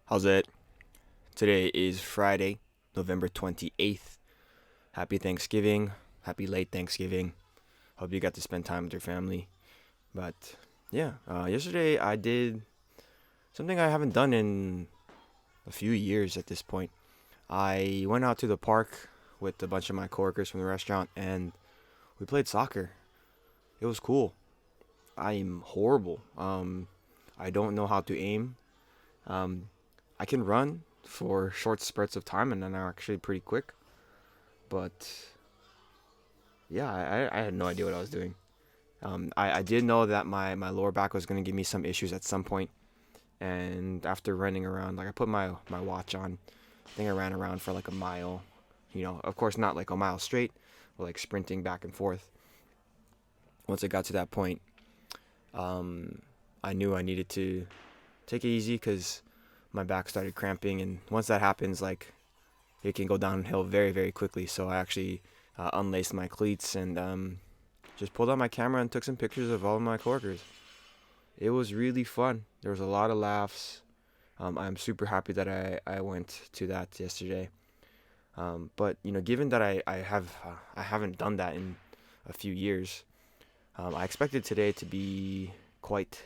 How's it? Today is Friday, November 28th. Happy Thanksgiving. Happy late Thanksgiving. Hope you got to spend time with your family. But yeah, yesterday I did something I haven't done in a few years at this point. I went out to the park with a bunch of my coworkers from the restaurant and we played soccer. It was cool. I'm horrible. I don't know how to aim. Um, I can run for short spurts of time and then I'm actually pretty quick. But yeah, I had no idea what I was doing. I did know that my lower back was going to give me some issues at some point. And after running around, like I put my watch on, I think I ran around for like a mile. Of course, not like a mile straight, but like sprinting back and forth. Once I got to that point, um, I knew I needed to take it easy because my back started cramping. And once that happens, like it can go downhill very, very quickly. So I actually unlaced my cleats and just pulled out my camera and took some pictures of all of my coworkers. It was really fun. There was a lot of laughs. I'm super happy that I went to that yesterday. But given that I haven't done that in a few years, I expected today to be quite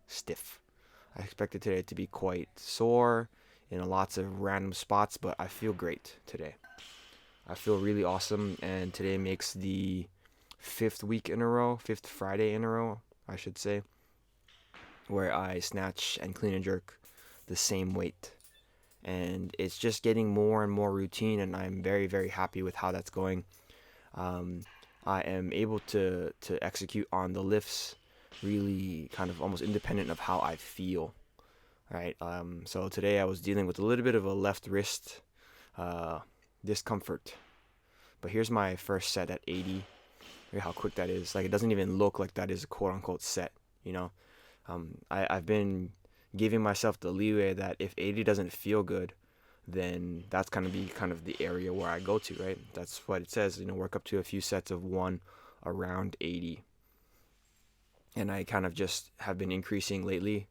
stiff. I expected today to be quite sore in lots of random spots, but I feel great today. I feel really awesome, and today makes the fifth Friday in a row, I should say, where I snatch and clean and jerk the same weight. And it's just getting more and more routine, and I'm very, very happy with how that's going. Um, I am able to execute on the lifts really kind of almost independent of how I feel, right? So today I was dealing with a little bit of a left wrist uh, discomfort. But here's my first set at 80. Look at how quick that is. Like, it doesn't even look like that is a quote unquote set, you know? I've been giving myself the leeway that if 80 doesn't feel good, then that's going to be kind of the area where I go to, right? That's what it says, work up to a few sets of one around 80. And I kind of just have been increasing lately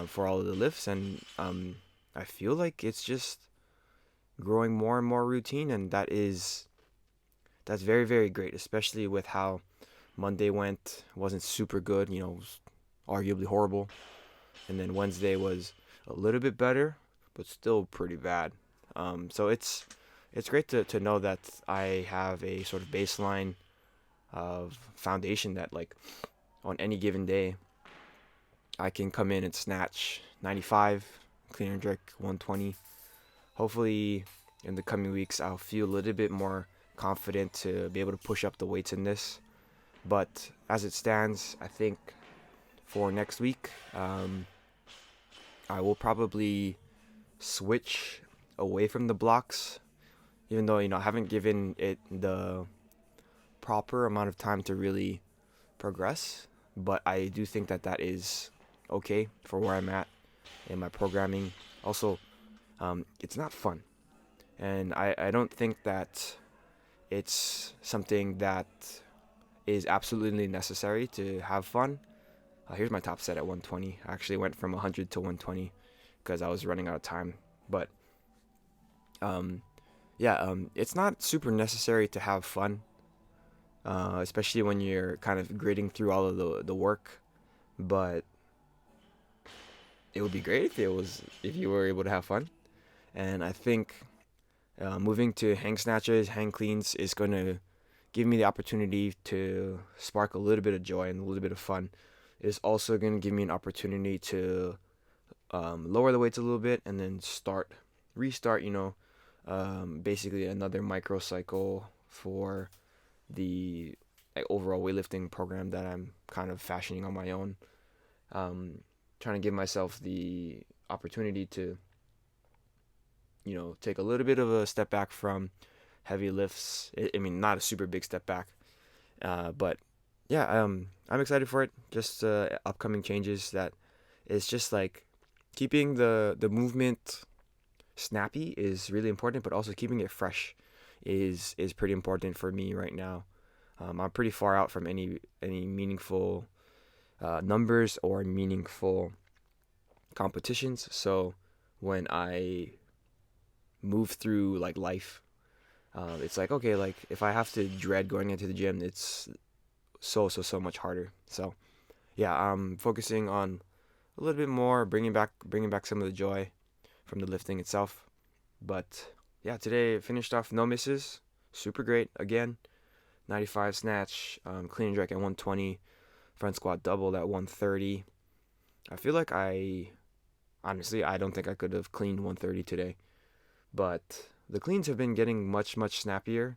for all of the lifts, and I feel like it's just growing more and more routine, and that's very, very great, especially with how Monday went. Wasn't super good, was arguably horrible. And then Wednesday was a little bit better, but still pretty bad. So it's great to know that I have a sort of baseline of foundation that, like, on any given day I can come in and snatch 95, clean and jerk 120. Hopefully in the coming weeks I'll feel a little bit more confident to be able to push up the weights in this. But as it stands, I think for next week, I will probably switch away from the blocks, even though I haven't given it the proper amount of time to really progress. But I do think that that is okay for where I'm at in my programming. Also, it's not fun, and I don't think that it's something that is absolutely necessary to have fun. Here's my top set at 120. I actually went from 100 to 120 because I was running out of time. But um, yeah, it's not super necessary to have fun, especially when you're kind of grading through all of the work. But it would be great if you were able to have fun. And I think moving to hang snatches, hang cleans is going to give me the opportunity to spark a little bit of joy and a little bit of fun. It's also going to give me an opportunity to lower the weights a little bit and then restart, basically another microcycle for the overall weightlifting program that I'm kind of fashioning on my own. Trying to give myself the opportunity to, take a little bit of a step back from heavy lifts. I mean, not a super big step back, but yeah, I'm excited for it. Just upcoming changes that it's just like keeping the movement snappy is really important, but also keeping it fresh is pretty important for me right now. I'm pretty far out from any meaningful numbers or meaningful competitions, so when I move through like life. It's like, okay, like if I have to dread going into the gym, it's so much harder. So yeah, I'm focusing on a little bit more, bringing back some of the joy from the lifting itself. But yeah, today finished off no misses, super great again. 95 snatch, clean and jerk at 120, front squat doubled at 130. I feel like I don't think I could have cleaned 130 today, but the cleans have been getting much snappier.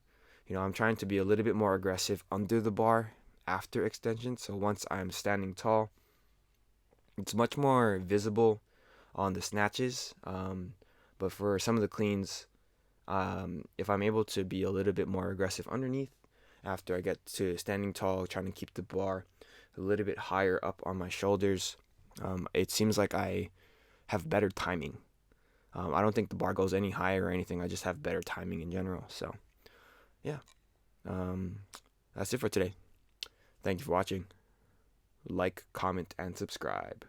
I'm trying to be a little bit more aggressive under the bar after extension. So once I'm standing tall, it's much more visible on the snatches. But for some of the cleans, if I'm able to be a little bit more aggressive underneath after I get to standing tall, trying to keep the bar a little bit higher up on my shoulders, it seems like I have better timing. I don't think the bar goes any higher or anything. I just have better timing in general. So, yeah, um, that's it for today. Thank you for watching. Like, comment, and subscribe.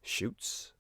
Shoots.